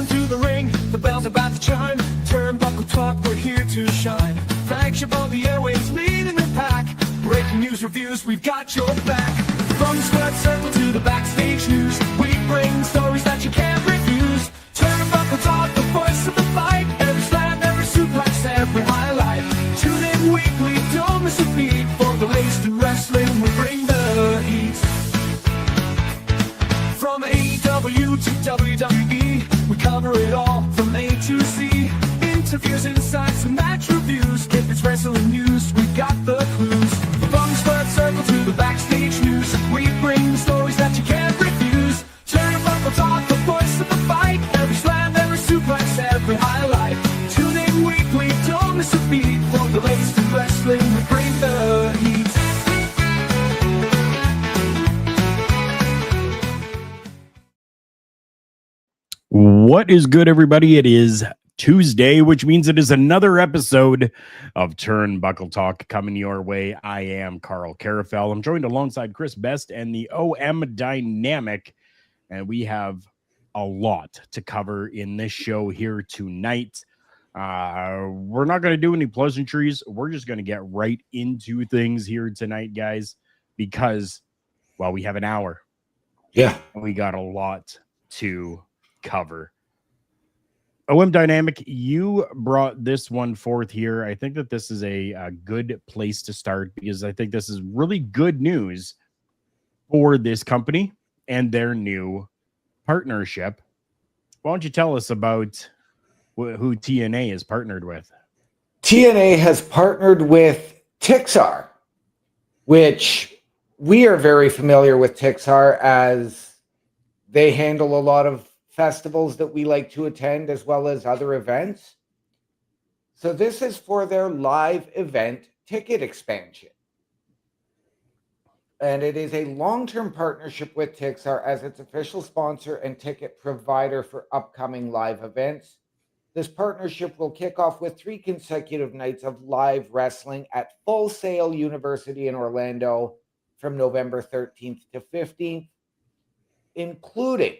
into the ring, the bell's about to chime. Turnbuckle Talk, we're here to shine. Flagship of the airways, leading the pack. Breaking news, reviews, we've got your back. From the squared circle to the backstage news, we bring stories that you can't refuse. Turnbuckle Talk, the voice of the fight. Every slam, every suplex, every highlight. Tune in weekly, don't miss a beat. For the latest in wrestling, we bring the heat. From AEW to WWE, we cover it all from A to Z. Interviews, insights, and match reviews. If it's wrestling news, we got the clues. From the squared circle to the backstage news, we bring stories that you can't refuse. Turnbuckle Talk, the voice of the fight. Every slam, every suplex, every highlight. Tune in weekly, don't miss a beat. For the latest in wrestling, we bring the heat. What is good, everybody? It is Tuesday, which means it is another episode of Turnbuckle Talk coming your way. I am Carl Carafell. I'm joined alongside Chris Best and the OM Dynamic, and we have a lot to cover in this show here tonight. We're not going to do any pleasantries. We're just going to get right into things here tonight, guys, because, well, we have an hour. Yeah. We got a lot to cover. OM Dynamic, you brought this one forth here. I think that this is a good place to start because I think this is really good news for this company and their new partnership. Why don't you tell us about who TNA is partnered with? TNA has partnered with Tixar, which we are very familiar with Tixar as they handle a lot of festivals that we like to attend as well as other events. So this is for their live event ticket expansion. And it is a long-term partnership with Tixar as its official sponsor and ticket provider for upcoming live events. This partnership will kick off with 3 consecutive nights of live wrestling at Full Sail University in Orlando from November 13th to 15th, including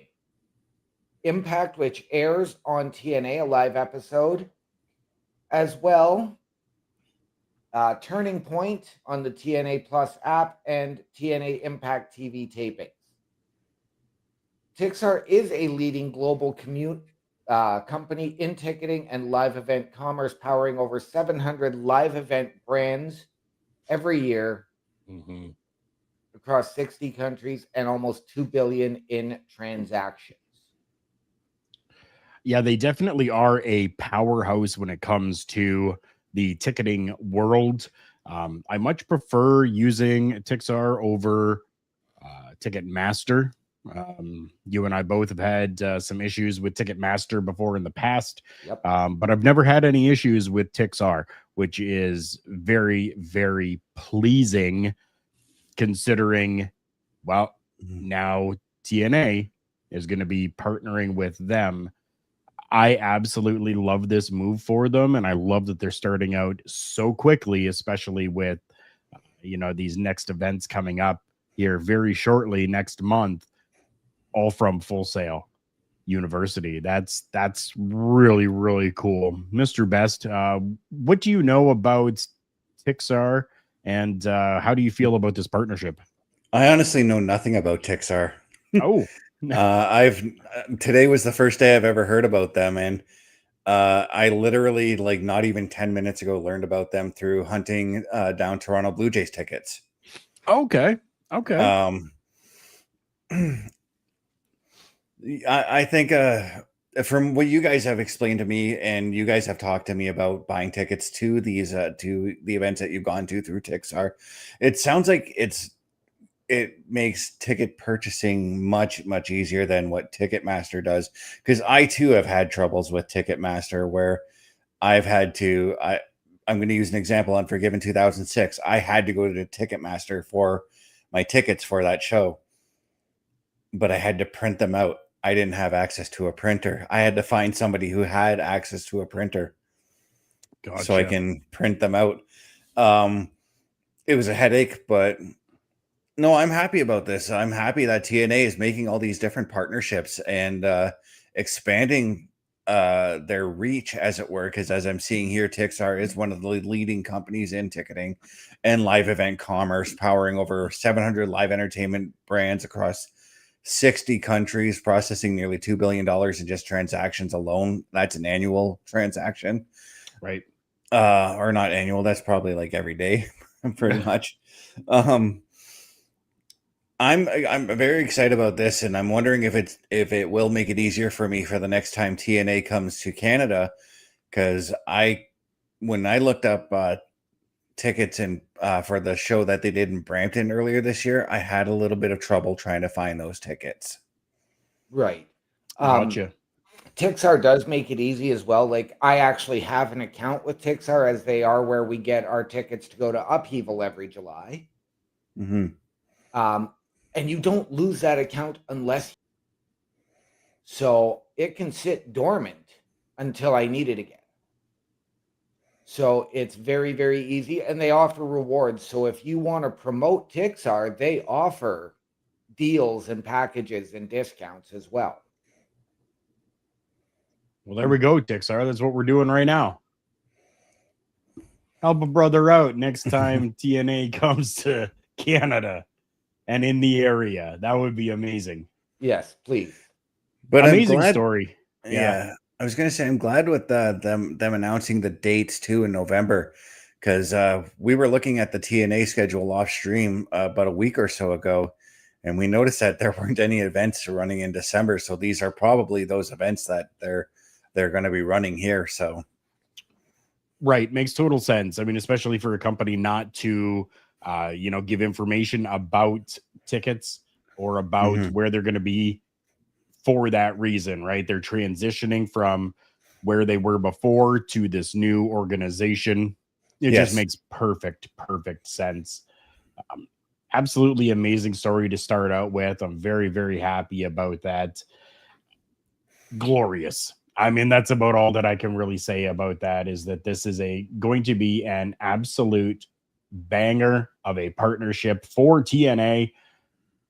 Impact, which airs on TNA, a live episode, as well Turning Point on the TNA Plus app and TNA Impact TV tapings. Tixar is a leading global company in ticketing and live event commerce, powering over 700 live event brands every year across 60 countries and almost $2 billion in transactions. Yeah, they definitely are a powerhouse when it comes to the ticketing world. I much prefer using Tixar over Ticketmaster. You and I both have had some issues with Ticketmaster before in the past, Yep. But I've never had any issues with Tixar, which is very, very pleasing considering, well, now TNA is going to be partnering with them. I absolutely love this move for them, and I love that they're starting out so quickly, especially with these next events coming up here very shortly next month, all from Full Sail University. That's really, really cool. Mr. Best, what do you know about Tixar, and how do you feel about this partnership? I honestly know nothing about Tixar. Oh. Today was the first day I've ever heard about them, and I literally, like, not even 10 minutes ago learned about them through hunting down Toronto Blue Jays tickets. Okay. I think from what you guys have explained to me, and you guys have talked to me about buying tickets to these to the events that you've gone to through Tixar, it sounds like it makes ticket purchasing much, much easier than what Ticketmaster does. Because I too have had troubles with Ticketmaster where I've had to, I'm going to use an example. Unforgiven 2006. I had to go to Ticketmaster for my tickets for that show, but I had to print them out. I didn't have access to a printer. I had to find somebody who had access to a printer. Gotcha. So I can print them out. It was a headache, but no, I'm happy about this. I'm happy that TNA is making all these different partnerships and expanding their reach, as it were, because as I'm seeing here, Tixar is one of the leading companies in ticketing and live event commerce, powering over 700 live entertainment brands across 60 countries, processing nearly $2 billion in just transactions alone. That's an annual transaction. Right. Or not annual. That's probably like every day, pretty much. I'm very excited about this, and I'm wondering if it will make it easier for me for the next time TNA comes to Canada, because when I looked up tickets and for the show that they did in Brampton earlier this year, I had a little bit of trouble trying to find those tickets. Right. Gotcha. Tixar does make it easy as well. Like, I actually have an account with Tixar, as they are where we get our tickets to go to Upheaval every July. Mm-hmm. And you don't lose that account unless. So it can sit dormant until I need it again. So it's very, very easy. And they offer rewards. So if you want to promote Tixar, they offer deals and packages and discounts as well. Well, there we go, Tixar. That's what we're doing right now. Help a brother out next time TNA comes to Canada and in the area. That would be amazing. Yes, please. But amazing I'm glad, story. Yeah, I was gonna say I'm glad with them announcing the dates too in November, because we were looking at the TNA schedule off stream about a week or so ago, and we noticed that there weren't any events running in December. So these are probably those events that they're going to be running here. So right, makes total sense. I mean, especially for a company not to give information about tickets or about where they're going to be for that reason, right? They're transitioning from where they were before to this new organization. It just makes perfect sense. Absolutely amazing story to start out with. I'm very, very happy about that. Glorious. I mean, that's about all that I can really say about that, is that this is going to be an absolute banger of a partnership for TNA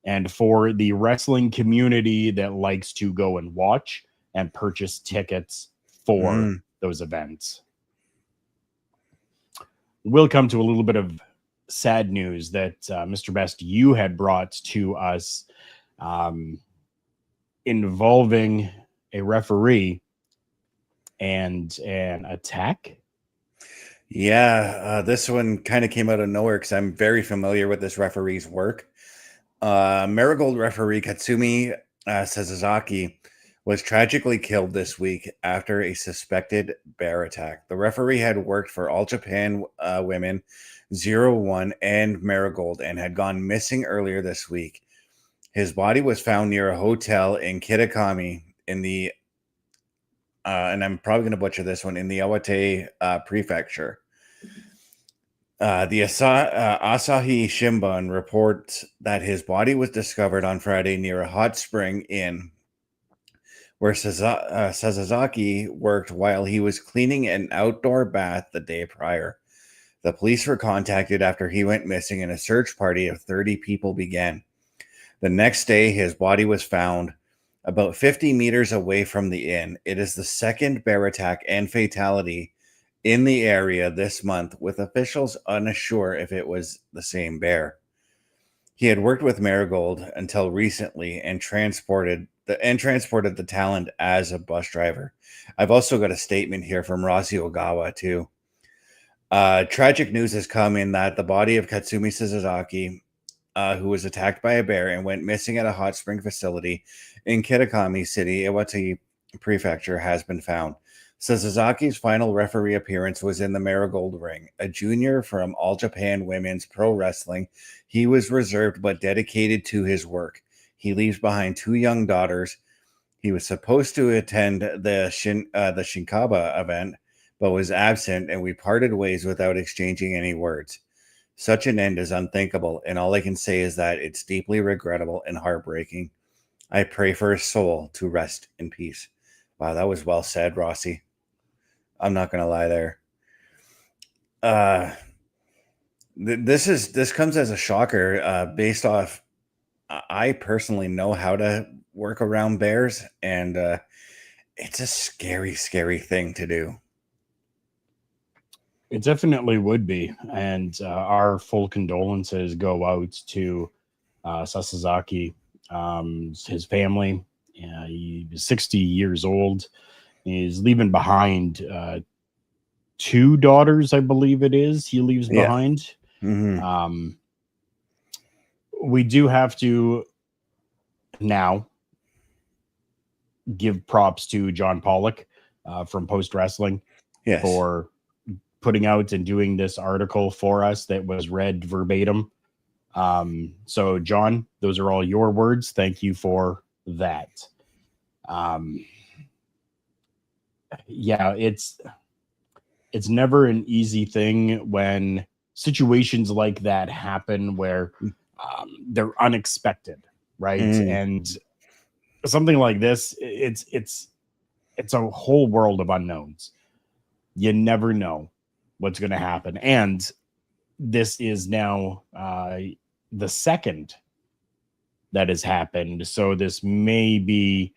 and for the wrestling community that likes to go and watch and purchase tickets for those events. We'll come to a little bit of sad news that Mr. Best, you had brought to us, involving a referee and an attack. Yeah, this one kind of came out of nowhere because I'm very familiar with this referee's work. Marigold referee Katsumi Sasazaki was tragically killed this week after a suspected bear attack. The referee had worked for All Japan Women 01 and Marigold and had gone missing earlier this week. His body was found near a hotel in Kitakami in the and I'm probably going to butcher this one, in the Iwate prefecture. The Asahi Shimbun reports that his body was discovered on Friday near a hot spring inn where Sasazaki worked while he was cleaning an outdoor bath the day prior. The police were contacted after he went missing, and a search party of 30 people began. The next day, his body was found about 50 meters away from the inn. It is the second bear attack and fatality in the area this month, with officials unsure if it was the same bear. He had worked with Marigold until recently and transported the talent as a bus driver. I've also got a statement here from Rossi Ogawa too. Tragic news has come in that the body of Katsumi Sasazaki, who was attacked by a bear and went missing at a hot spring facility in Kitakami City, Iwate Prefecture, has been found. Sasazaki's final referee appearance was in the Marigold Ring, a junior from All Japan Women's Pro Wrestling. He was reserved but dedicated to his work. He leaves behind 2 young daughters. He was supposed to attend the Shinkaba event, but was absent, and we parted ways without exchanging any words. Such an end is unthinkable, and all I can say is that it's deeply regrettable and heartbreaking. I pray for his soul to rest in peace. Wow, that was well said, Rossi. I'm not going to lie there. This comes as a shocker, based off, I personally know how to work around bears, and it's a scary, scary thing to do. It definitely would be. And our full condolences go out to Sasazaki, his family. He was 60 years old. He's leaving behind 2 daughters, I believe it is. He leaves Yeah. behind. Mhm. We do have to now give props to John Pollock from Post Wrestling Yes. for putting out and doing this article for us that was read verbatim. So John, those are all your words. Thank you for that. Yeah, it's never an easy thing when situations like that happen where they're unexpected, right? Mm. And something like this, it's a whole world of unknowns. You never know what's going to happen, and this is now the second that has happened, so this may be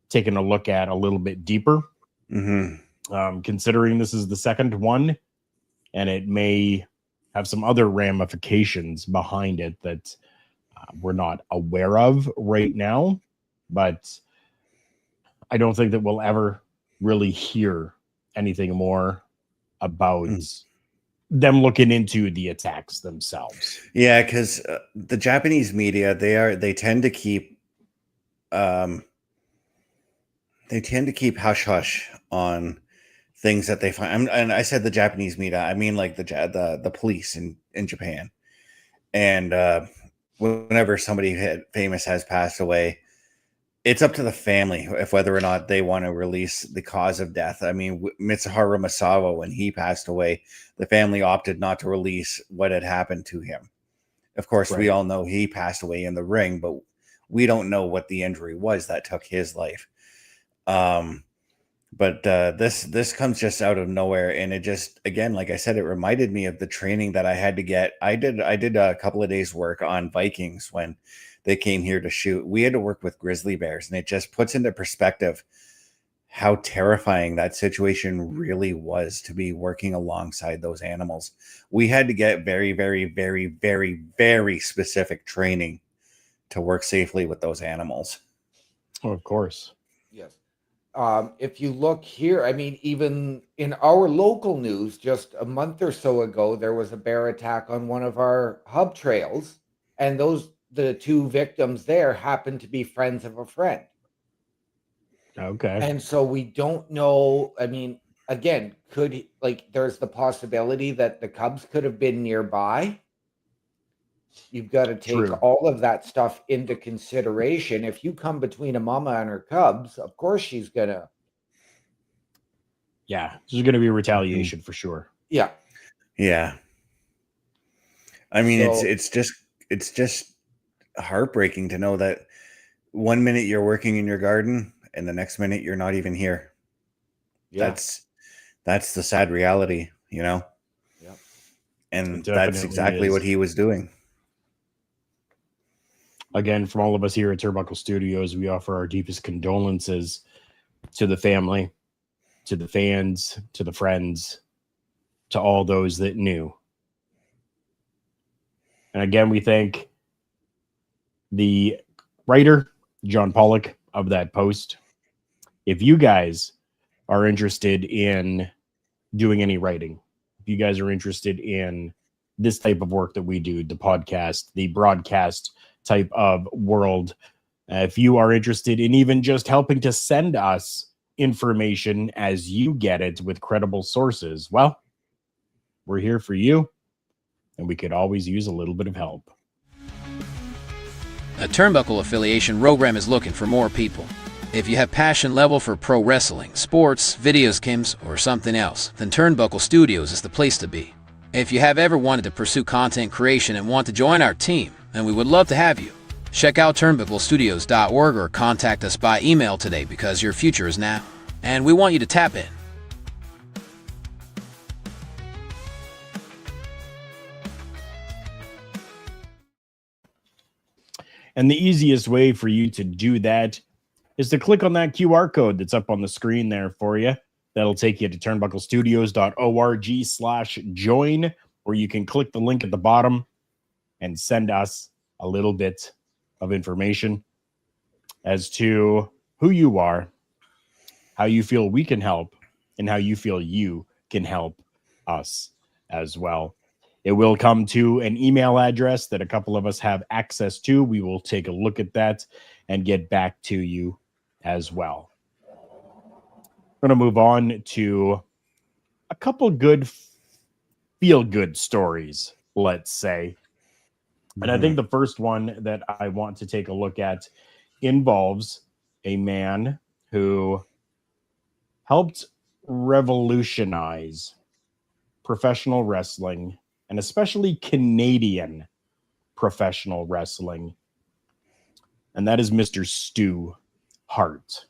taken a look at a little bit deeper. Considering this is the second one, and it may have some other ramifications behind it that we're not aware of right now, but I don't think that we'll ever really hear anything more about them looking into the attacks themselves. Yeah, because the Japanese media, they tend to keep hush hush on things that they find. And I said the Japanese media, I mean like the police in Japan. And whenever somebody famous has passed away, it's up to the family if whether or not they want to release the cause of death. I mean, Mitsuharu Misawa, when he passed away, the family opted not to release what had happened to him. Of course, we all know he passed away in the ring, but we don't know what the injury was that took his life. But this comes just out of nowhere, and it just, again, like I said, it reminded me of the training that I had to get. I did a couple of days work on Vikings when they came here to shoot. We had to work with grizzly bears, and it just puts into perspective how terrifying that situation really was to be working alongside those animals. We had to get very, very, very, very, very specific training to work safely with those animals. Oh, of course. Yes. If you look here, I mean, even in our local news, just a month or so ago, there was a bear attack on one of our hub trails, and the 2 victims there happened to be friends of a friend. Okay. And so we don't know. I mean, again, there's the possibility that the cubs could have been nearby. You've got to take all of that stuff into consideration. If you come between a mama and her cubs, of course she's gonna. Yeah, there's going to be retaliation for sure. Yeah. Yeah. I mean, it's just heartbreaking to know that one minute you're working in your garden and the next minute you're not even here. Yeah. That's the sad reality, you know? Yeah. And that's exactly what he was doing. Again, from all of us here at Turnbuckle Studios, we offer our deepest condolences to the family, to the fans, to the friends, to all those that knew. And again, we thank the writer, John Pollock, of that post. If you guys are interested in doing any writing, if you guys are interested in this type of work that we do, the podcast, the broadcast type of world, if you are interested in even just helping to send us information as you get it with credible sources, well, we're here for you, and we could always use a little bit of help. A Turnbuckle affiliation program is looking for more people. If you have passion level for pro wrestling, sports, video games, or something else, then Turnbuckle Studios is the place to be. If you have ever wanted to pursue content creation and want to join our team, then we would love to have you. Check out turnbucklestudios.org or contact us by email today because your future is now, and we want you to tap in. And the easiest way for you to do that is to click on that QR code that's up on the screen there for you. That'll take you to turnbucklestudios.org/join, where you can click the link at the bottom and send us a little bit of information as to who you are, how you feel we can help, and how you feel you can help us as well. It will come to an email address that a couple of us have access to. We will take a look at that and get back to you as well. We're going to move on to a couple good feel-good stories, let's say. And I think the first one that I want to take a look at involves a man who helped revolutionize professional wrestling, and especially Canadian professional wrestling. And that is Mr. Stu Hart.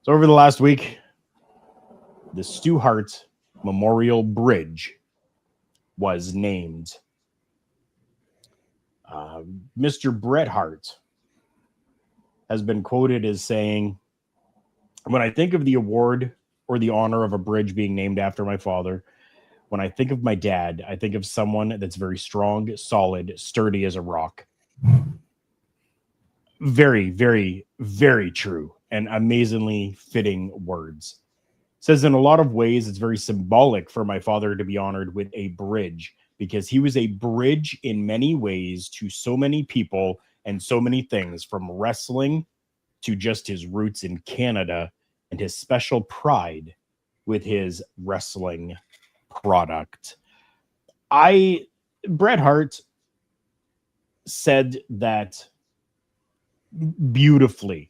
So over the last week, the Stu Hart Memorial Bridge was named. Mr. Bret Hart has been quoted as saying, "When I think of the award or the honor of a bridge being named after my father, when I think of my dad, I think of someone that's very strong, solid, sturdy as a rock." Very, very, very true and amazingly fitting words. Says in a lot of ways, it's very symbolic for my father to be honored with a bridge, because he was a bridge in many ways to so many people and so many things, from wrestling to just his roots in Canada and his special pride with his wrestling product. Bret Hart said that beautifully.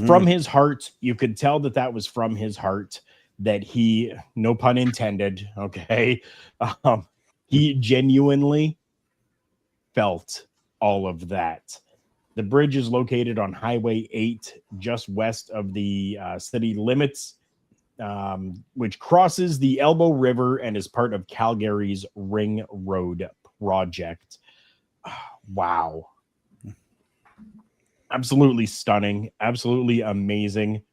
From his heart, you could tell that that was from his heart, that he, no pun intended, okay, he genuinely felt all of that. The bridge is located on Highway 8, just west of the city limits, which crosses the Elbow River and is part of Calgary's Ring Road project. Wow. Absolutely stunning. Absolutely amazing.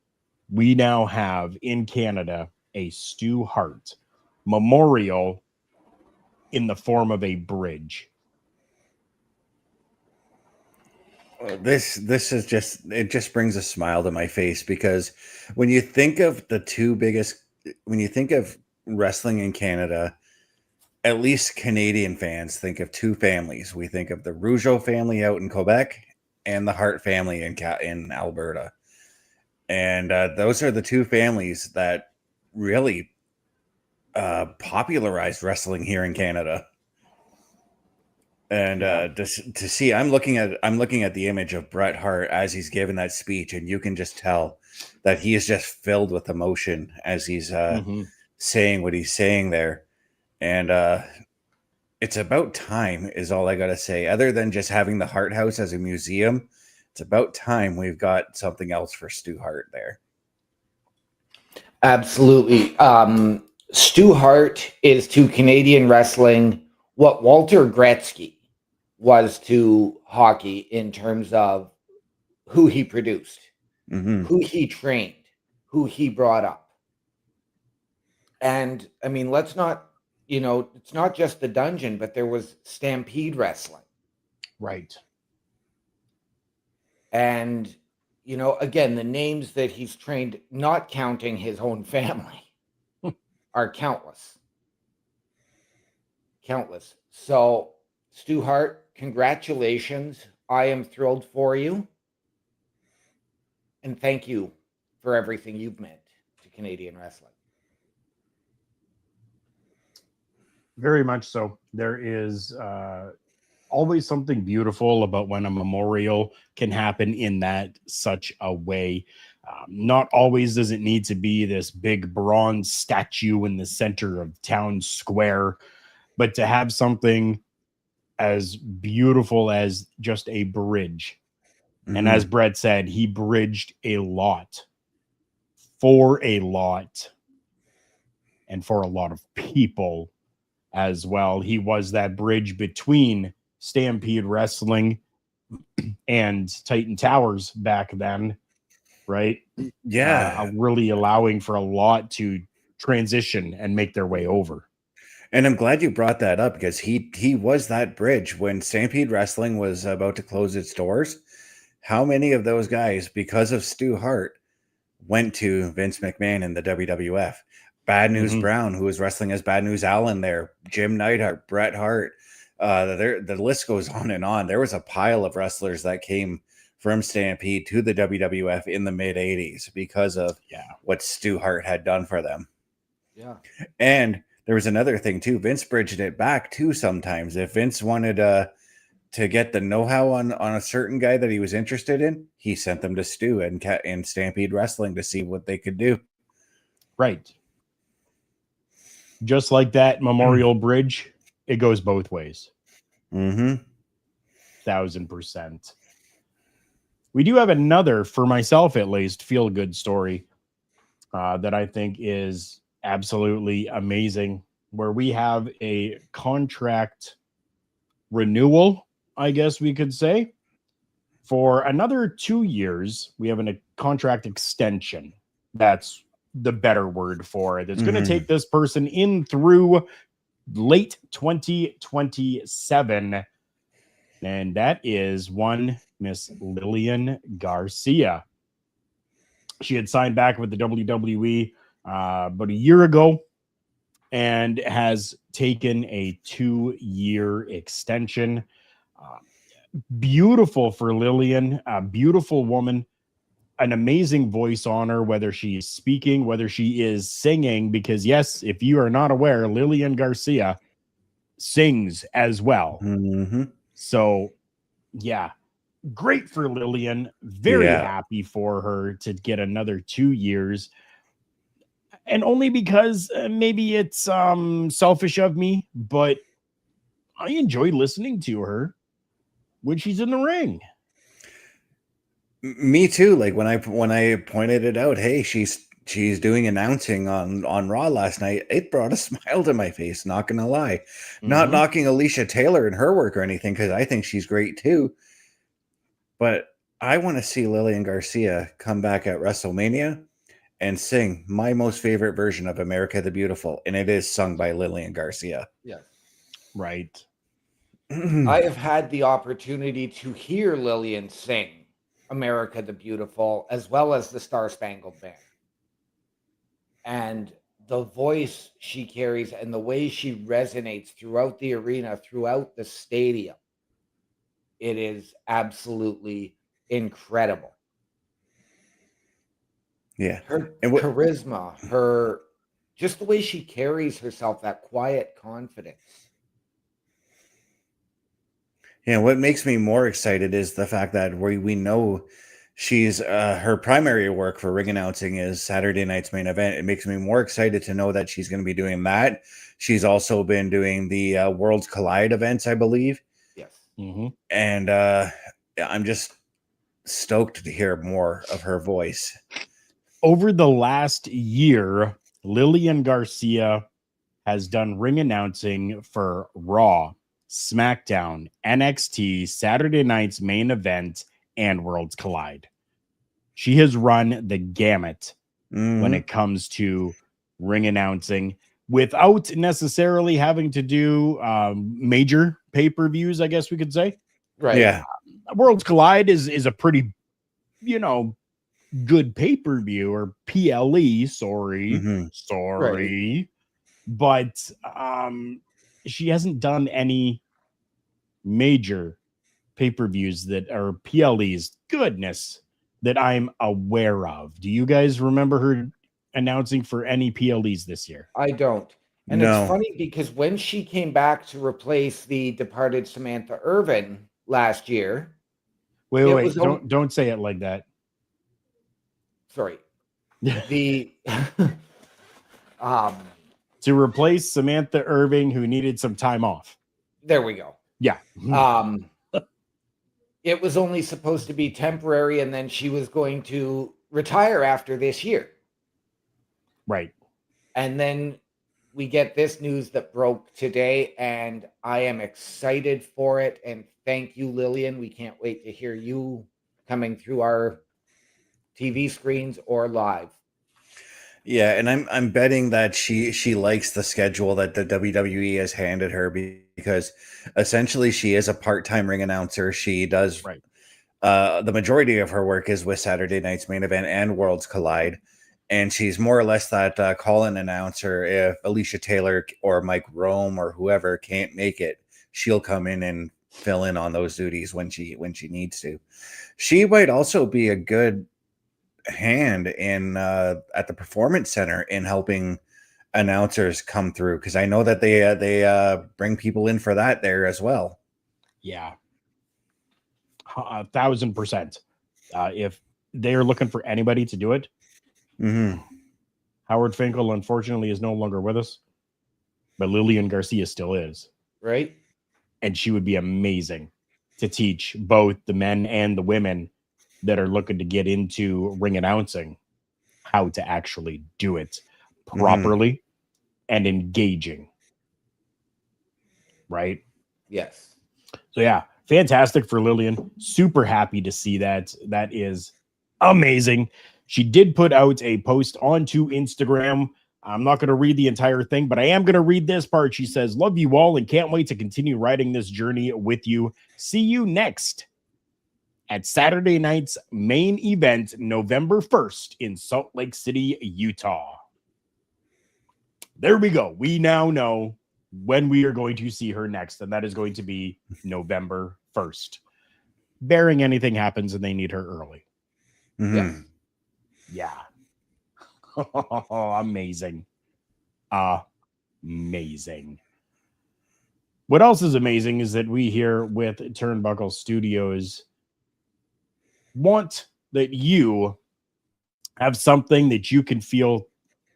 We now have in Canada a Stu Hart memorial in the form of a bridge. This is just, it just brings a smile to my face, because when you think of the two biggest, when you think of wrestling in Canada, at least Canadian fans think of two families. We think of the Rougeau family out in Quebec and the Hart family in Alberta. And those are the two families that really popularized wrestling here in Canada. And to see, I'm looking at the image of Bret Hart as he's giving that speech, and you can just tell that he is just filled with emotion as he's saying what he's saying there. And it's about time, is all I gotta say. Other than just having the Hart House as a museum, it's about time we've got something else for Stu Hart there. Absolutely. Stu Hart is to Canadian wrestling what Walter Gretzky was to hockey in terms of who he produced, who he trained, who he brought up. And I mean, let's not, it's not just the dungeon, but there was Stampede Wrestling. Right. And, again, the names that he's trained, not counting his own family, are countless. Countless. So, Stu Hart, congratulations. I am thrilled for you. And thank you for everything you've meant to Canadian wrestling. Very much so. There is always something beautiful about when a memorial can happen in that such a way. Not always does it need to be this big bronze statue in the center of town square, but to have something as beautiful as just a bridge. And as Brett said, he bridged a lot for a lot and for a lot of people as well. He was that bridge between Stampede Wrestling, and Titan Towers back then, right? Yeah. Really allowing for a lot to transition and make their way over. And I'm glad you brought that up because he was that bridge when Stampede Wrestling was about to close its doors. How many of those guys, because of Stu Hart, went to Vince McMahon in the WWF? Bad News Brown, who was wrestling as Bad News Allen there, Jim Neidhart, Bret Hart. The list goes on and on. There was a pile of wrestlers that came from Stampede to the WWF in the mid 80s because of what Stu Hart had done for them. Yeah. And there was another thing too. Vince bridged it back too sometimes. If Vince wanted to get the know-how on a certain guy that he was interested in, he sent them to Stu and Stampede Wrestling to see what they could do. Right. Just like that Memorial Bridge, it goes both ways. 1000%. We do have another, for myself at least, feel-good story that I think is absolutely amazing, where we have a contract renewal, I guess we could say, for another 2 years. We have a contract extension. That's the better word for it. It's going to take this person in through late 2027. And that is one Miss Lillian Garcia. She had signed back with the WWE about a year ago and has taken a 2-year extension. Beautiful for Lillian, a beautiful woman, an amazing voice on her, whether she is speaking, whether she is singing, because yes, if you are not aware, Lillian Garcia sings as well. So yeah, great for Lillian. Very happy for her to get another 2 years. And only because maybe it's selfish of me, but I enjoy listening to her when she's in the ring. Me too. Like when I pointed it out, hey, she's doing announcing on Raw last night, it brought a smile to my face, not gonna lie. Not knocking Alicia Taylor and her work or anything, because I think she's great too. But I want to see Lillian Garcia come back at WrestleMania and sing my most favorite version of America the Beautiful, and it is sung by Lillian Garcia. Yes. Right. I have had the opportunity to hear Lillian sing America the Beautiful as well as the Star Spangled Banner. And the voice she carries and the way she resonates throughout the arena, throughout the stadium, it is absolutely incredible. Yeah. Her charisma, her just the way she carries herself, that quiet confidence. Yeah, what makes me more excited is the fact that we know she's her primary work for ring announcing is Saturday night's main event. It makes me more excited to know that she's going to be doing that. She's also been doing the Worlds Collide events, I believe. Yes. And I'm just stoked to hear more of her voice. Over the last year, Lillian Garcia has done ring announcing for Raw, SmackDown, NXT, Saturday night's main event, and Worlds Collide. She has run the gamut when it comes to ring announcing without necessarily having to do major pay-per-views, I guess we could say. Right. Yeah. Worlds Collide is a pretty, good pay-per-view, or PLE, sorry. Right. But she hasn't done any major pay-per-views that are PLEs, goodness, that I'm aware of. Do you guys remember her announcing for any PLEs this year? I don't. And No. it's funny because when she came back to replace the departed Samantha Irvin last year. Wait, don't say it like that. Sorry. The to replace Samantha Irving, who needed some time off. There we go. Yeah. It was only supposed to be temporary, and then she was going to retire after this year. Right. And then we get this news that broke today, and I am excited for it. And thank you, Lillian. We can't wait to hear you coming through our TV screens or live. Yeah, and I'm betting that she likes the schedule that the WWE has handed her, because essentially she is a part-time ring announcer. She does Right. The majority of her work is with Saturday Night's Main Event and Worlds Collide, and she's more or less that call-in announcer. If Alicia Taylor or Mike Rome or whoever can't make it, she'll come in and fill in on those duties when she needs to. She might also be a good hand in at the Performance Center in helping announcers come through, because I know that they bring people in for that there as well. Yeah. 1,000%. If they're looking for anybody to do it, Howard Finkel, unfortunately, is no longer with us, but Lillian Garcia still is. Right? And she would be amazing to teach both the men and the women that are looking to get into ring announcing how to actually do it properly and engaging. Right? Yes. So yeah, fantastic for Lillian. Super happy to see that. That is amazing. She did put out a post onto Instagram. I'm not going to read the entire thing, but I am going to read this part. She says, "Love you all and can't wait to continue riding this journey with you. See you next at Saturday night's main event, November 1st in Salt Lake City, Utah." There we go. We now know when we are going to see her next, and that is going to be November 1st. Barring anything happens and they need her early. Yes. Yeah. Amazing. Amazing. What else is amazing is that we here with Turnbuckle Studios want that you have something that you can feel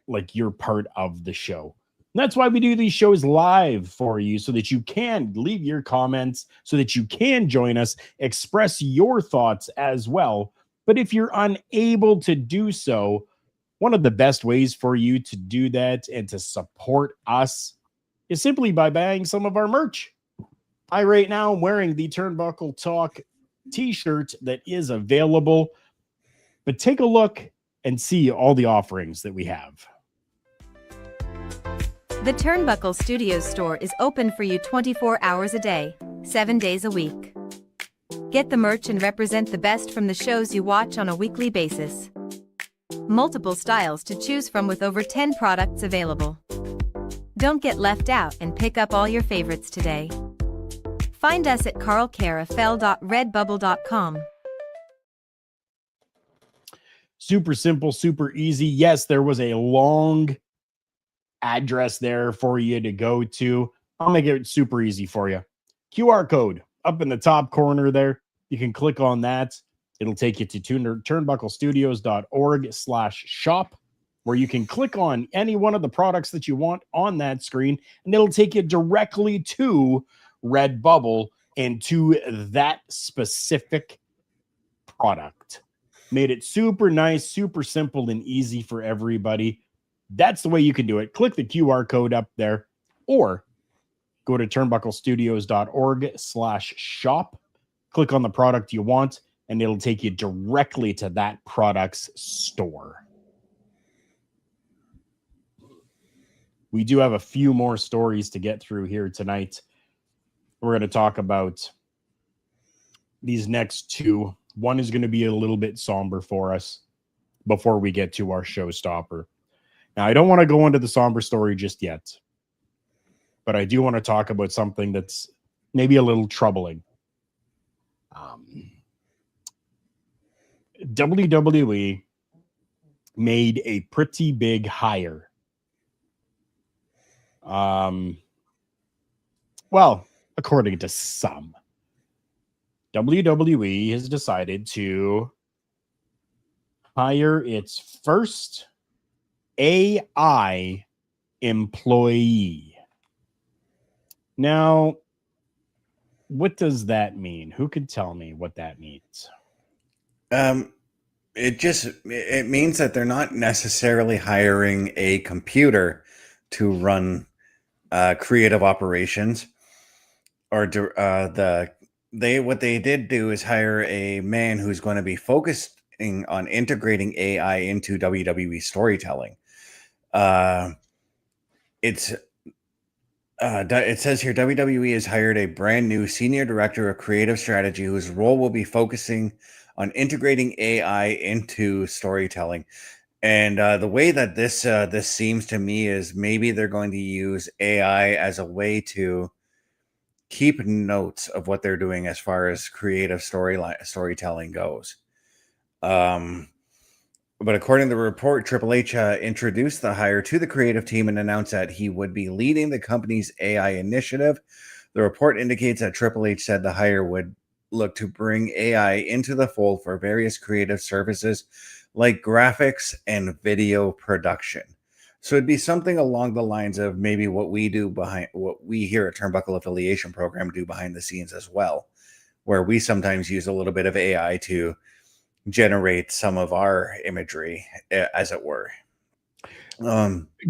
like you're part of the show. And that's why we do these shows live for you, so that you can leave your comments, so that you can join us, express your thoughts as well. But if you're unable to do so, one of the best ways for you to do that and to support us is simply by buying some of our merch. I right now am wearing the Turnbuckle Talk t-shirt that is available, but take a look and see all the offerings that we have. The Turnbuckle Studios store is open for you 24 hours a day, 7 days a week. Get the merch and represent the best from the shows you watch on a weekly basis. Multiple styles to choose from with over 10 products available. Don't get left out and pick up all your favorites today. Find us at carlcarafel.redbubble.com. Super simple, super easy. Yes, there was a long address there for you to go to. I'll make it super easy for you. QR code up in the top corner there. You can click on that. It'll take you to turnbucklestudios.org/shop, where you can click on any one of the products that you want on that screen, and it'll take you directly to Redbubble and to that specific product. Made it super nice, super simple, and easy for everybody. That's the way you can do it. Click the QR code up there, or go to turnbucklestudios.org/shop. Click on the product you want, and it'll take you directly to that product's store. We do have a few more stories to get through here tonight. We're going to talk about these next two. One is going to be a little bit somber for us before we get to our showstopper. Now, I don't want to go into the somber story just yet, but I do want to talk about something that's maybe a little troubling. WWE made a pretty big hire. Well, according to some, WWE has decided to hire its first AI employee. Now, what does that mean? Who could tell me what that means? It means that they're not necessarily hiring a computer. to run creative operations, or what they did do is hire a man who's going to be focusing on integrating AI into WWE storytelling. It says here WWE has hired a brand new senior director of creative strategy whose role will be focusing on integrating AI into storytelling. And the way that this seems to me is maybe they're going to use AI as a way to keep notes of what they're doing as far as creative storytelling goes. But according to the report, Triple H introduced the hire to the creative team and announced that he would be leading the company's AI initiative. The report indicates that Triple H said the hire would look to bring AI into the fold for various creative services like graphics and video production. So it'd be something along the lines of maybe what we here at Turnbuckle Affiliation Program do behind the scenes as well, where we sometimes use a little bit of AI to generate some of our imagery, as it were.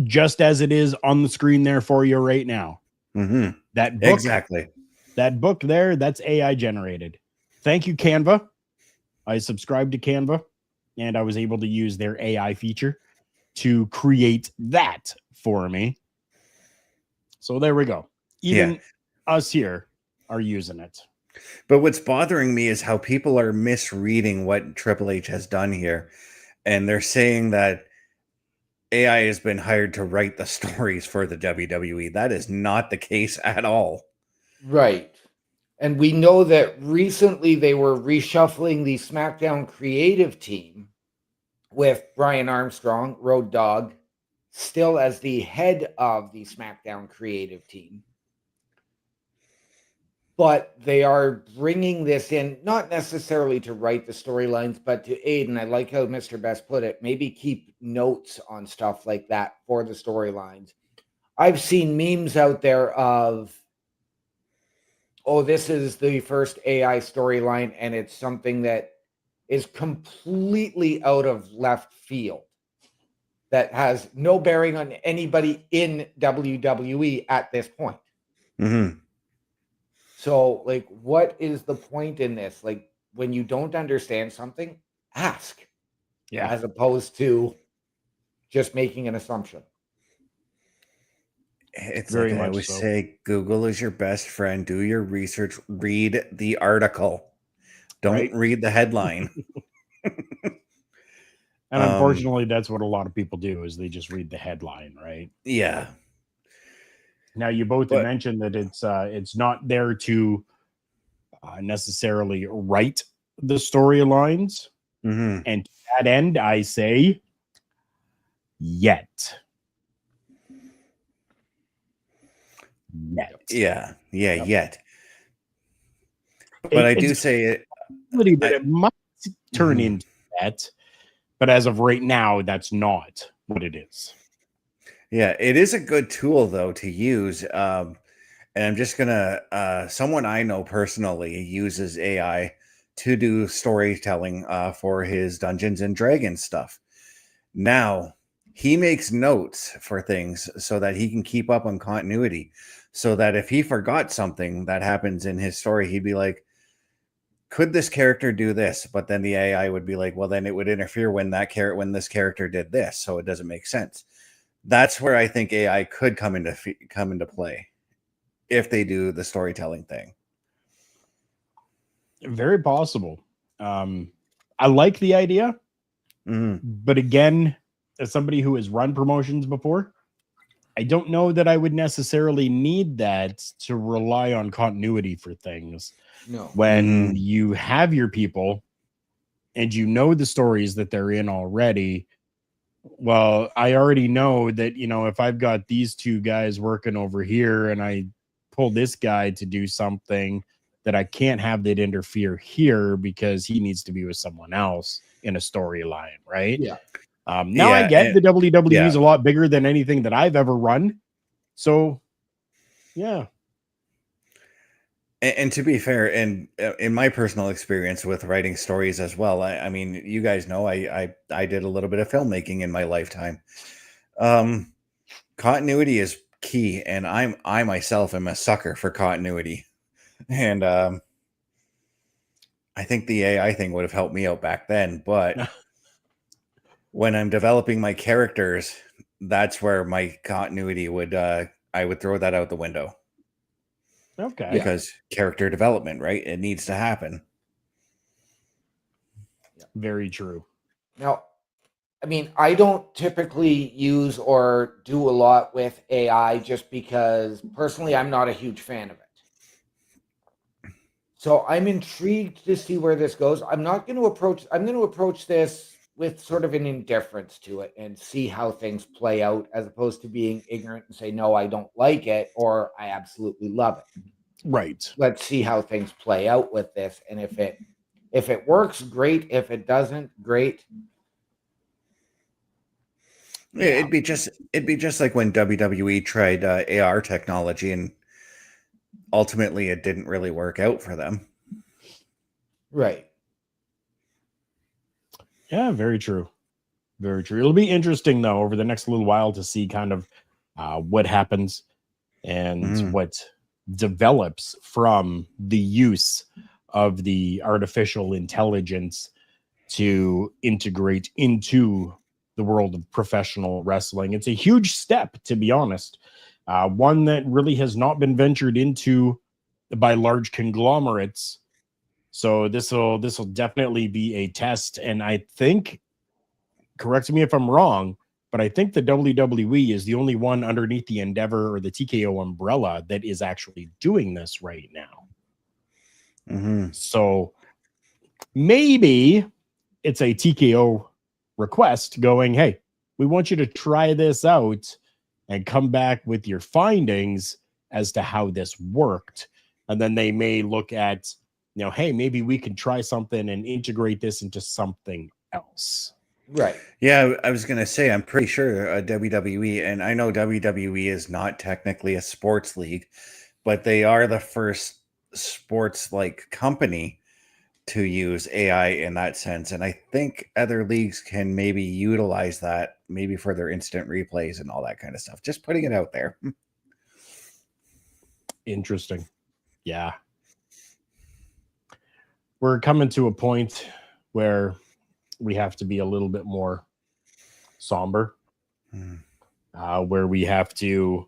Just as it is on the screen there for you right now. Mm-hmm. That book, exactly. That book there, that's AI generated. Thank you, Canva. I subscribed to Canva, and I was able to use their AI feature to create that for me. So there we go. Even us here are using it. But what's bothering me is how people are misreading what Triple H has done here. And they're saying that AI has been hired to write the stories for the WWE. That is not the case at all. Right. And we know that recently they were reshuffling the SmackDown creative team with Brian Armstrong, Road Dogg, still as the head of the SmackDown creative team. But they are bringing this in, not necessarily to write the storylines, but to aid. And I like how Mr. Best put it, maybe keep notes on stuff like that for the storylines. I've seen memes out there of, oh, this is the first AI storyline, and it's something that is completely out of left field, that has no bearing on anybody in WWE at this point. Mm-hmm. So, like, what is the point in this? Like, when you don't understand something, ask. Yeah. As opposed to just making an assumption. It's Very like I much always so. say, Google is your best friend. Do your research. Read the article. Don't read the headline. And unfortunately, that's what a lot of people do, is they just read the headline, right? Yeah. Now, you both have mentioned that it's not there to necessarily write the storylines. Mm-hmm. And to that end, I say, yet. Yeah. Yet. But I do say it. It might turn into that. But as of right now, that's not what it is. Yeah, it is a good tool, though, to use. And I'm just going to, someone I know personally uses AI to do storytelling for his Dungeons and Dragons stuff. Now, he makes notes for things so that he can keep up on continuity. So that if he forgot something that happens in his story, he'd be like, could this character do this? But then the AI would be like, well, then it would interfere when this character did this. So it doesn't make sense. That's where I think AI could come into play if they do the storytelling thing. Very possible. I like the idea, but again, as somebody who has run promotions before, I don't know that I would necessarily need that to rely on continuity for things. No. When you have your people and you know the stories that they're in already, well, I already know that, if I've got these two guys working over here and I pull this guy to do something, that I can't have that interfere here because he needs to be with someone else in a storyline, right? Yeah. Now I get the WWE is a lot bigger than anything that I've ever run. So, yeah. And to be fair, and in my personal experience with writing stories as well, I mean, you guys know I did a little bit of filmmaking in my lifetime. continuity is key, and I myself am a sucker for continuity. And I think the AI thing would have helped me out back then, but when I'm developing my characters, that's where my continuity would I would throw that out the window. Okay. Because character development, right? It needs to happen. Very true. Now, I mean, I don't typically use or do a lot with AI just because personally I'm not a huge fan of it. So I'm intrigued to see where this goes. I'm going to approach this with sort of an indifference to it and see how things play out, as opposed to being ignorant and say, no, I don't like it, or I absolutely love it. Right. Let's see how things play out with this. And if it works, great. If it doesn't, great. Yeah. It'd be just like when WWE tried AR technology, and ultimately it didn't really work out for them. Right. Yeah, very true. Very true. It'll be interesting, though, over the next little while to see kind of what happens and what develops from the use of the artificial intelligence to integrate into the world of professional wrestling. It's a huge step, to be honest. One that really has not been ventured into by large conglomerates. So this will definitely be a test, and I think, correct me if I'm wrong, but I think the WWE is the only one underneath the Endeavor or the TKO umbrella that is actually doing this right now. So maybe it's a TKO request going, hey, we want you to try this out and come back with your findings as to how this worked. And then they may look at, hey, maybe we can try something and integrate this into something else. Right. Yeah, I was going to say, I'm pretty sure WWE, and I know WWE is not technically a sports league, but they are the first sports like company to use AI in that sense. And I think other leagues can maybe utilize that maybe for their instant replays and all that kind of stuff. Just putting it out there. Interesting. Yeah. We're coming to a point where we have to be a little bit more somber, where we have to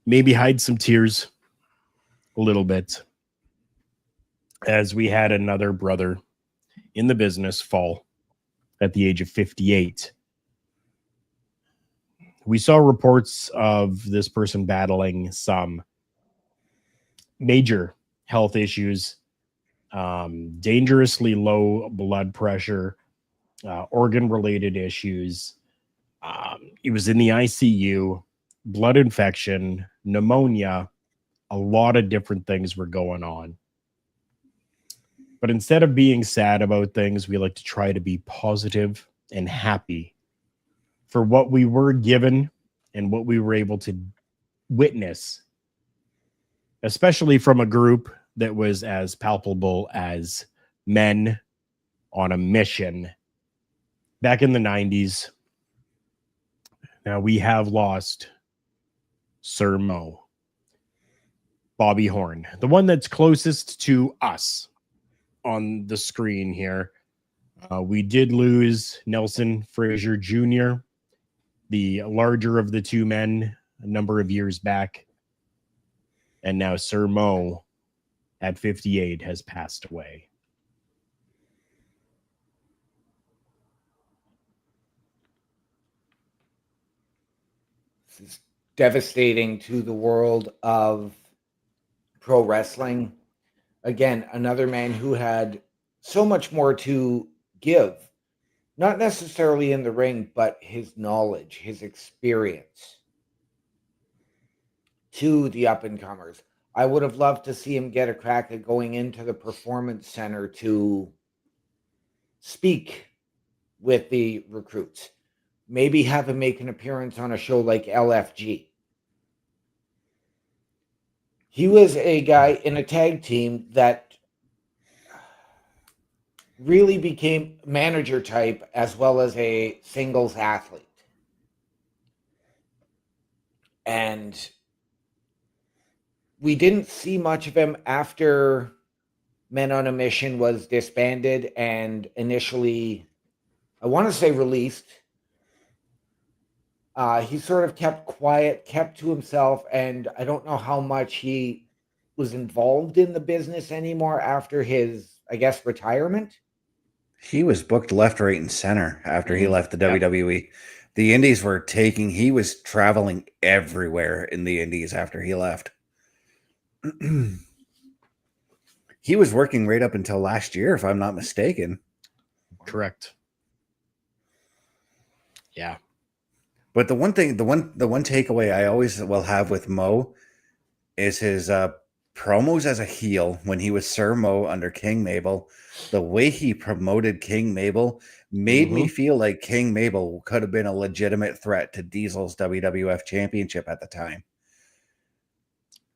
maybe hide some tears a little bit, as we had another brother in the business fall at the age of 58. We saw reports of this person battling some major health issues, dangerously low blood pressure, organ-related issues. He was in the ICU, blood infection, pneumonia. A lot of different things were going on. But instead of being sad about things, we like to try to be positive and happy for what we were given and what we were able to witness, especially from a group that was as palpable as men on a mission back in the 90s. Now we have lost Sir Mo, Bobby Horne, the one that's closest to us on the screen here. We did lose Nelson Frazier Jr., the larger of the two men, a number of years back. And now Sir Mo, at 58, has passed away. This is devastating to the world of pro wrestling. Again, another man who had so much more to give, not necessarily in the ring, but his knowledge, his experience to the up-and-comers. I would have loved to see him get a crack at going into the Performance Center to speak with the recruits. Maybe have him make an appearance on a show like LFG. He was a guy in a tag team that really became manager type as well as a singles athlete. And we didn't see much of him after Men on a Mission was disbanded and initially, I want to say, released. He sort of kept quiet, kept to himself, and I don't know how much he was involved in the business anymore after his, I guess, retirement. He was booked left, right, and center after he left the Yeah. WWE. The Indies were he was traveling everywhere in the Indies after he left. He was working right up until last year, if I'm not mistaken. Correct. Yeah. But the one takeaway I always will have with Mo is his promos as a heel when he was Sir Mo under King Mabel. The way he promoted King Mabel made me feel like King Mabel could have been a legitimate threat to Diesel's WWF Championship at the time.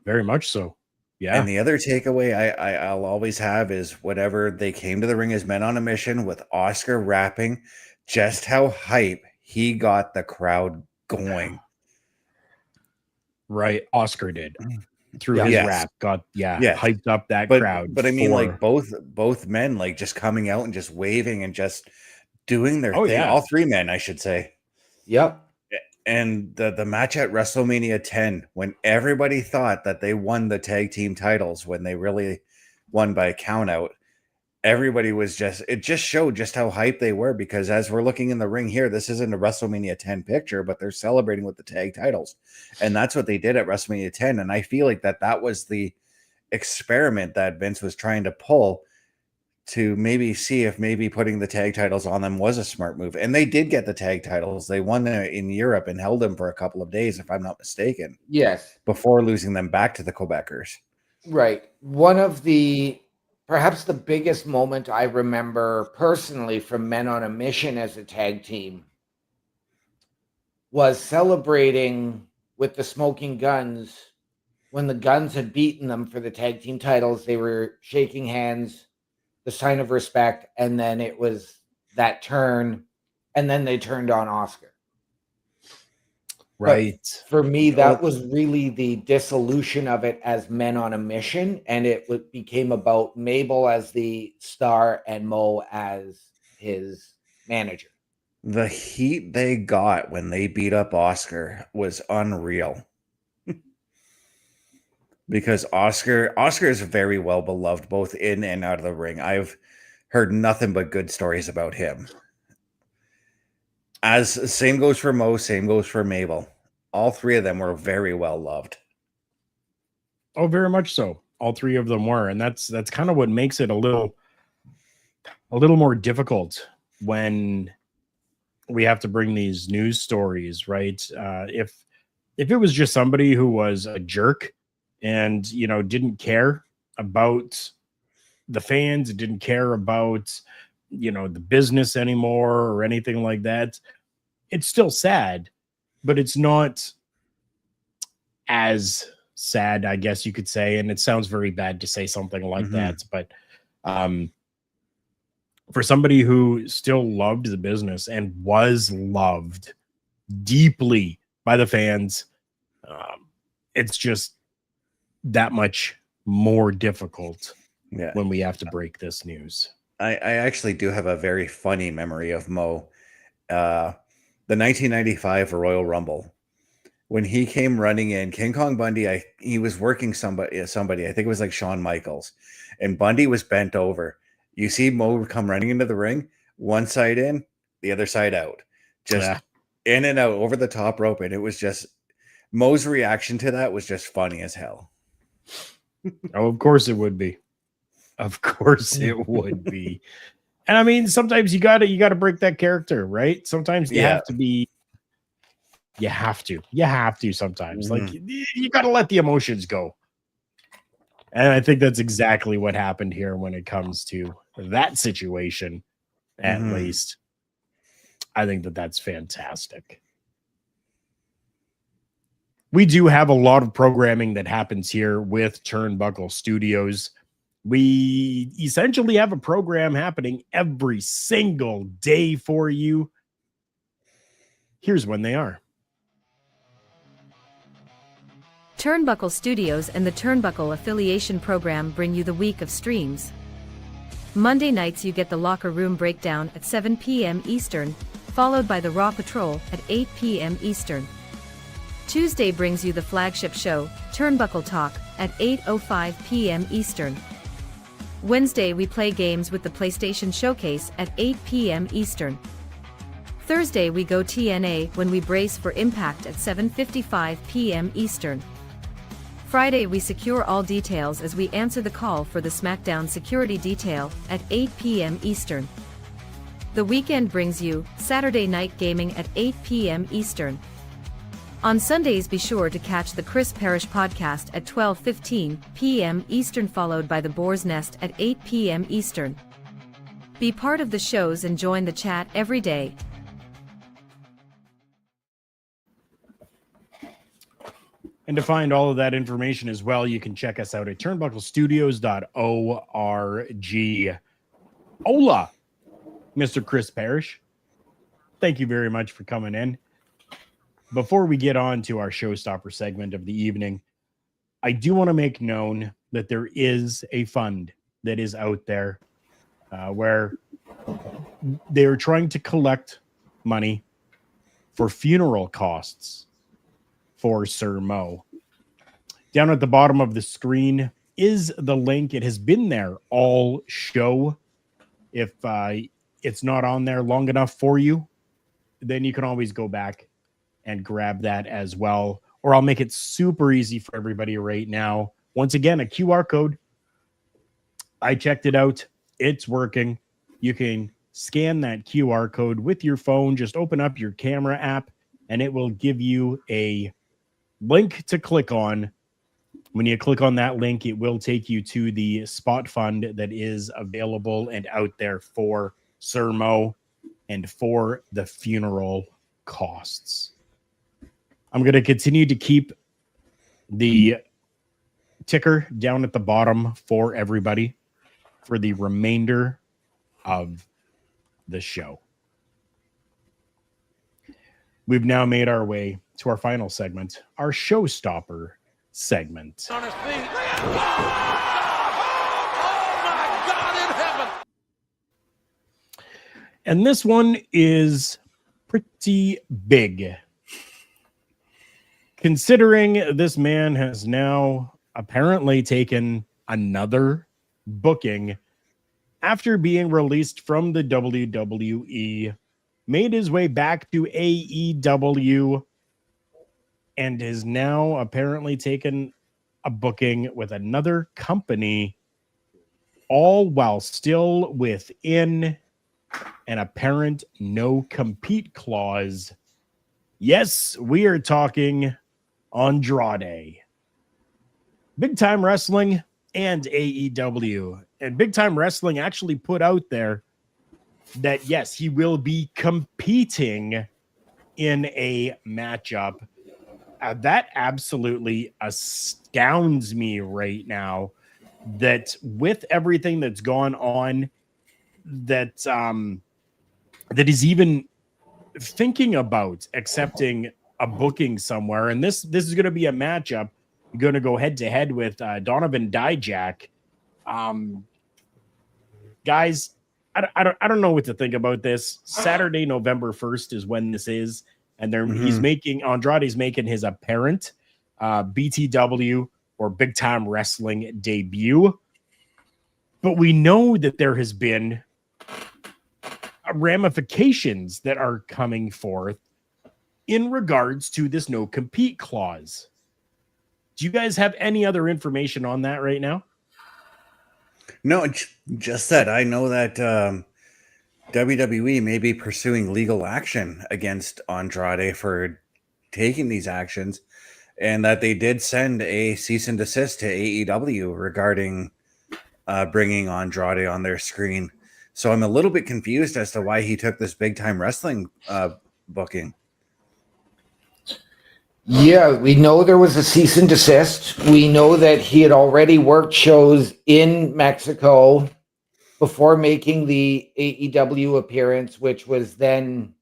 Very much so. Yeah. And the other takeaway I'll always have is whenever they came to the ring as Men on a Mission with Oscar rapping, just how hype he got the crowd going. Right. Oscar did through his rap, got hyped up that crowd. But I mean, like both men, like just coming out and just waving and just doing their thing. Yeah. All three men, I should say. Yep. And the match at WrestleMania 10, when everybody thought that they won the tag team titles, when they really won by count out, everybody was it just showed just how hyped they were, because as we're looking in the ring here, this isn't a WrestleMania 10 picture, but they're celebrating with the tag titles. And that's what they did at WrestleMania 10. And I feel like that was the experiment that Vince was trying to pull to maybe see if maybe putting the tag titles on them was a smart move. And they did get the tag titles. They won in Europe and held them for a couple of days, if I'm not mistaken. Yes. Before losing them back to the Quebecers. Right. One of perhaps the biggest moment I remember personally from Men on a Mission as a tag team was celebrating with the Smoking Guns. When the Guns had beaten them for the tag team titles, they were shaking hands, the sign of respect, and then it was that turn, and then they turned on Oscar. Right. But for me, that was really the dissolution of it as Men on a Mission, and it became about Mabel as the star and Mo as his manager. The heat they got when they beat up Oscar was unreal. Because Oscar is very well beloved both in and out of the ring. I've heard nothing but good stories about him. As same goes for Mo, same goes for Mabel. All three of them were very well loved. Oh, very much so. All three of them were, and that's kind of what makes it a little more difficult when we have to bring these news stories, right? If it was just somebody who was a jerk and didn't care about the fans, didn't care about the business anymore or anything like that, it's still sad, but it's not as sad, I guess you could say. And it sounds very bad to say something like that, but for somebody who still loved the business and was loved deeply by the fans, it's just that much more difficult when we have to break this news. I actually do have a very funny memory of Mo. The 1995 Royal Rumble, when he came running in, King Kong Bundy, he was working somebody, I think it was like Shawn Michaels, and Bundy was bent over. You see Mo come running into the ring, one side in, the other side out, just in and out over the top rope. And it was just, Mo's reaction to that was just funny as hell. Oh, of course it would be. Of course it would be. And I mean, sometimes you gotta break that character, right? Sometimes you have to be. You have to sometimes. Like you gotta let the emotions go. And I think that's exactly what happened here when it comes to that situation. At least, I think that's fantastic. We do have a lot of programming that happens here with Turnbuckle Studios. We essentially have a program happening every single day for you. Here's when they are. Turnbuckle Studios and the Turnbuckle Affiliation Program bring you the week of streams. Monday nights you get the Locker Room Breakdown at 7 p.m. Eastern, followed by the Raw Patrol at 8 p.m. Eastern. Tuesday brings you the flagship show, Turnbuckle Talk, at 8:05 p.m. Eastern. Wednesday we play games with the PlayStation Showcase at 8 p.m. Eastern. Thursday we go TNA when we brace for Impact at 7:55 p.m. Eastern. Friday we secure all details as we answer the call for the SmackDown security detail at 8 p.m. Eastern. The weekend brings you Saturday Night Gaming at 8 p.m. Eastern. On Sundays be sure to catch the Chris Parrish podcast at 12:15 p.m. Eastern, followed by the Boar's Nest at 8 p.m. Eastern. Be part of the shows and join the chat every day. And to find all of that information as well, you can check us out at turnbucklestudios.org. Hola, Mr. Chris Parrish. Thank you very much for coming in. Before we get on to our Showstopper segment of the evening, I do want to make known that there is a fund that is out there where they're trying to collect money for funeral costs for Sir Mo. Down at the bottom of the screen is the link. It has been there all show. If it's not on there long enough for you, then you can always go back and grab that as well. Or I'll make it super easy for everybody right now. Once again, a QR code. I checked it out. It's working. You can scan that QR code with your phone. Just open up your camera app and it will give you a link to click on. When you click on that link, it will take you to the spot fund that is available and out there for Sir Mo and for the funeral costs. I'm going to continue to keep the ticker down at the bottom for everybody for the remainder of the show. We've now made our way to our final segment, our Showstopper segment. On his feet. Oh my God in heaven. And this one is pretty big, considering this man has now apparently taken another booking after being released from the WWE, made his way back to AEW, and is now apparently taken a booking with another company, all while still within an apparent no-compete clause. Yes, we are talking Andrade. Big Time Wrestling and AEW. And Big Time Wrestling actually put out there that, yes, he will be competing in a matchup. That absolutely astounds me right now, that with everything that's gone on, that that is even thinking about accepting a booking somewhere. And this is going to be a matchup. You're going to go head to head with Donovan Dijak. Guys, I don't know what to think about this. Saturday, November 1st is when this is. And Andrade's making his apparent BTW or Big Time Wrestling debut. But we know that there has been ramifications that are coming forth in regards to this no compete clause. Do you guys have any other information on that right now? No, just that I know that WWE may be pursuing legal action against Andrade for taking these actions, and that they did send a cease and desist to AEW regarding bringing Andrade on their screen. So I'm a little bit confused as to why he took this Big Time Wrestling booking. Yeah, we know there was a cease and desist. We know that he had already worked shows in Mexico before making the AEW appearance, which was then,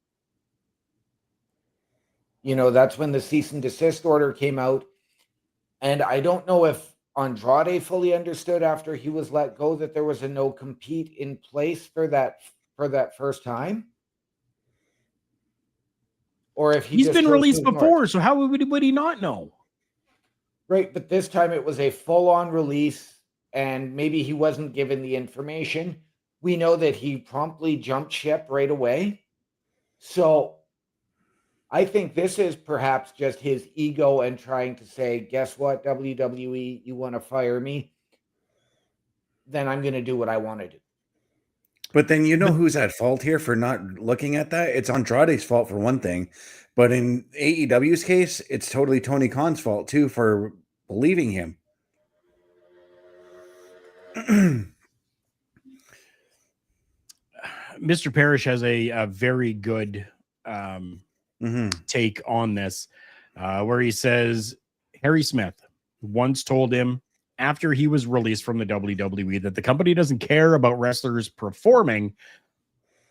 that's when the cease and desist order came out. And I don't know if Andrade fully understood after he was let go that there was a no compete in place for that first time, or if he He's just been chose to released ignore it. before, so how would he not know? Right, but this time it was a full-on release, and maybe he wasn't given the information. We know that he promptly jumped ship right away. So I think this is perhaps just his ego and trying to say, guess what, WWE, you want to fire me? Then I'm going to do what I want to do. But then you know who's at fault here for not looking at that? It's Andrade's fault for one thing. But in AEW's case, it's totally Tony Khan's fault too for believing him. Mr. Parrish has a very good take on this, where he says Harry Smith once told him after he was released from the WWE that the company doesn't care about wrestlers performing,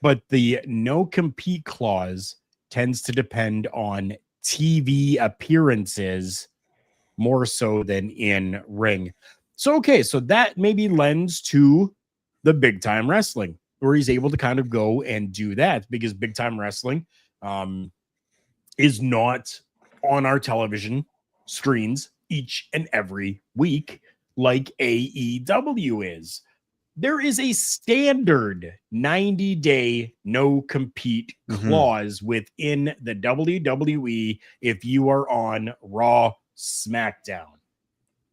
but the no compete clause tends to depend on TV appearances more so than in ring. So, okay, so that maybe lends to the big time wrestling, where he's able to kind of go and do that, because big time wrestling is not on our television screens each and every week like AEW is. There is a standard 90-day no compete clause within the WWE if you are on Raw, SmackDown.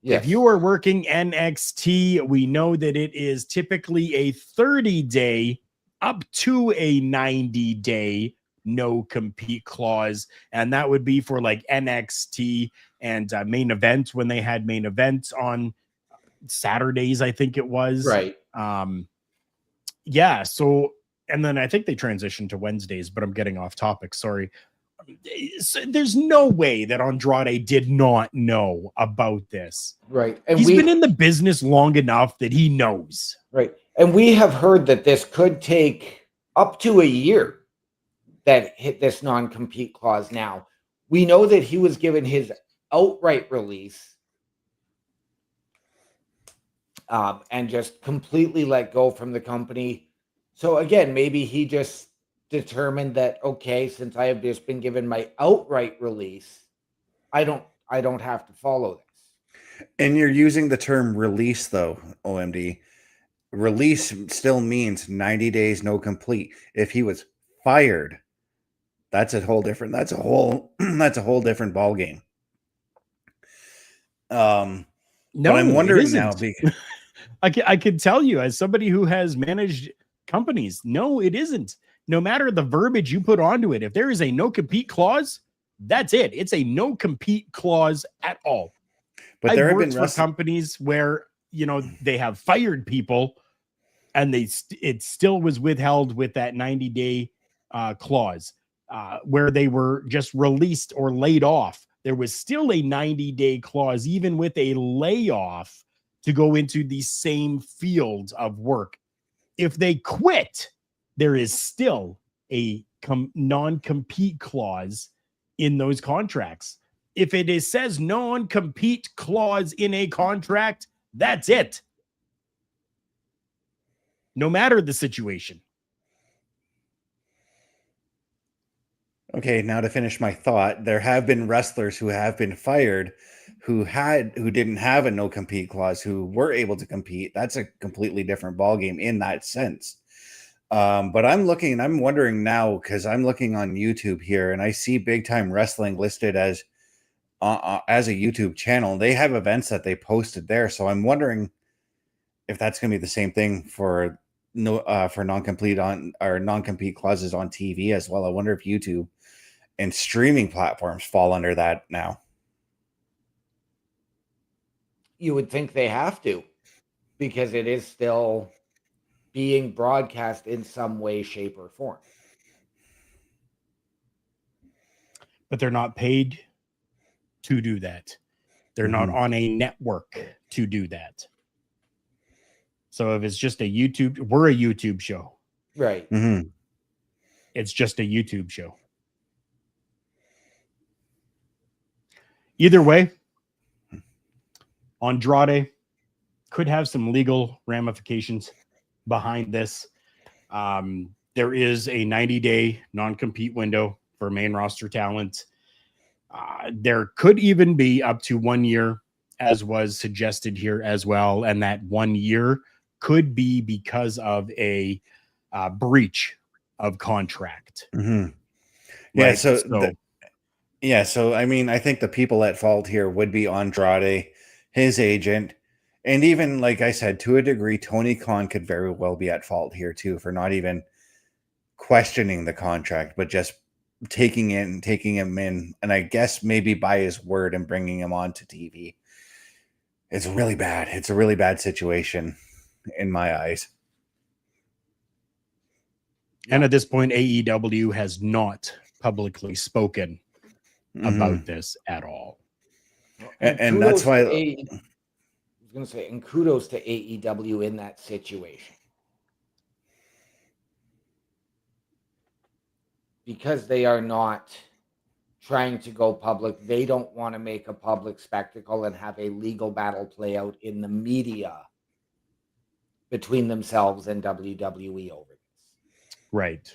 Yes. If you are working NXT, we know that it is typically a 30-day up to a 90-day no compete clause, and that would be for like NXT and main event, when they had main events on Saturdays, I think it was. Right. Yeah, so, and then I think they transitioned to Wednesdays, but I'm getting off topic, sorry. So there's no way that Andrade did not know about this. Right. And he's been in the business long enough that he knows. Right. And we have heard that this could take up to a year, that hit this non-compete clause. Now, we know that he was given his outright release and just completely let go from the company. So again, maybe he just determined that, okay, since I have just been given my outright release, I don't have to follow this. And you're using the term release though, OMD. Release still means 90 days no complete. If he was fired, that's a whole different different ball game. No, but I'm wondering now because I can tell you, as somebody who has managed companies, no, it isn't. No matter the verbiage you put onto it, if there is a no compete clause, that's it. It's a no compete clause at all. But there have been for companies where, you know, they have fired people and it still was withheld with that 90-day clause, where they were just released or laid off. There was still a 90-day clause, even with a layoff, to go into the same field of work. If they quit, there is still a non-compete clause in those contracts. If it says non-compete clause in a contract, that's it. No matter the situation. Okay, now to finish my thought, there have been wrestlers who have been fired who didn't have a no compete clause, who were able to compete. That's a completely different ballgame in that sense. But I'm wondering now, because I'm looking on YouTube here and I see Big Time Wrestling listed as a YouTube channel. They have events that they posted there. So I'm wondering if that's going to be the same thing for non-compete clauses on TV as well. I wonder if YouTube and streaming platforms fall under that now. You would think they have to, because it is still being broadcast in some way, shape, or form. But they're not paid to do that. They're not on a network to do that. So if it's just a YouTube, we're a YouTube show. Right. It's just a YouTube show. Either way, Andrade could have some legal ramifications behind this. There is a 90-day non-compete window for main roster talent. There could even be up to 1 year, as was suggested here as well. And that 1 year could be because of a breach of contract. Mm-hmm. Yeah. Right? So I mean, I think the people at fault here would be Andrade, his agent, and even, like I said, to a degree, Tony Khan could very well be at fault here too for not even questioning the contract, but just taking him in, and I guess maybe by his word and bringing him on to TV. It's really bad. It's a really bad situation in my eyes. And at this point, AEW has not publicly spoken about this at all. And that's why I was going to say, and kudos to AEW in that situation. Because they are not trying to go public. They don't want to make a public spectacle and have a legal battle play out in the media between themselves and WWE over this. Right.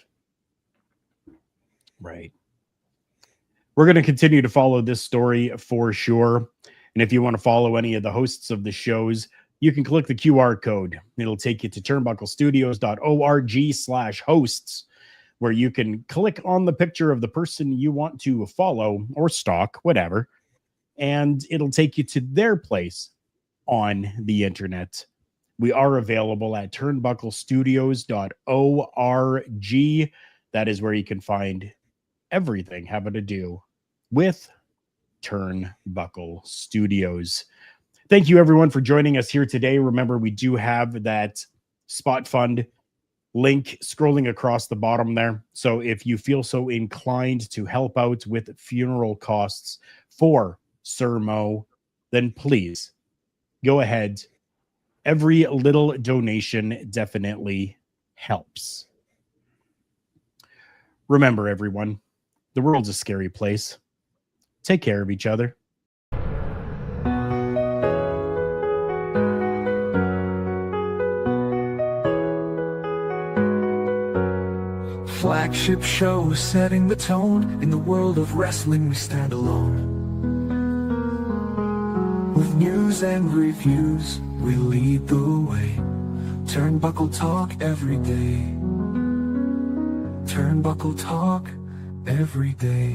We're going to continue to follow this story for sure. And if you want to follow any of the hosts of the shows, you can click the QR code. It'll take you to turnbucklestudios.org/hosts, where you can click on the picture of the person you want to follow or stalk, whatever, and it'll take you to their place on the internet. We are available at turnbucklestudios.org. That is where you can find everything having to do with Turnbuckle Studios. Thank you, everyone, for joining us here today. Remember, we do have that spot fund link scrolling across the bottom there. So if you feel so inclined to help out with funeral costs for Sir Mo, then please go ahead. Every little donation definitely helps. Remember, everyone, the world's a scary place. Take care of each other. Flagship show setting the tone. In the world of wrestling, we stand alone. With news and reviews, we lead the way. Turnbuckle Talk every day. Turnbuckle Talk every day.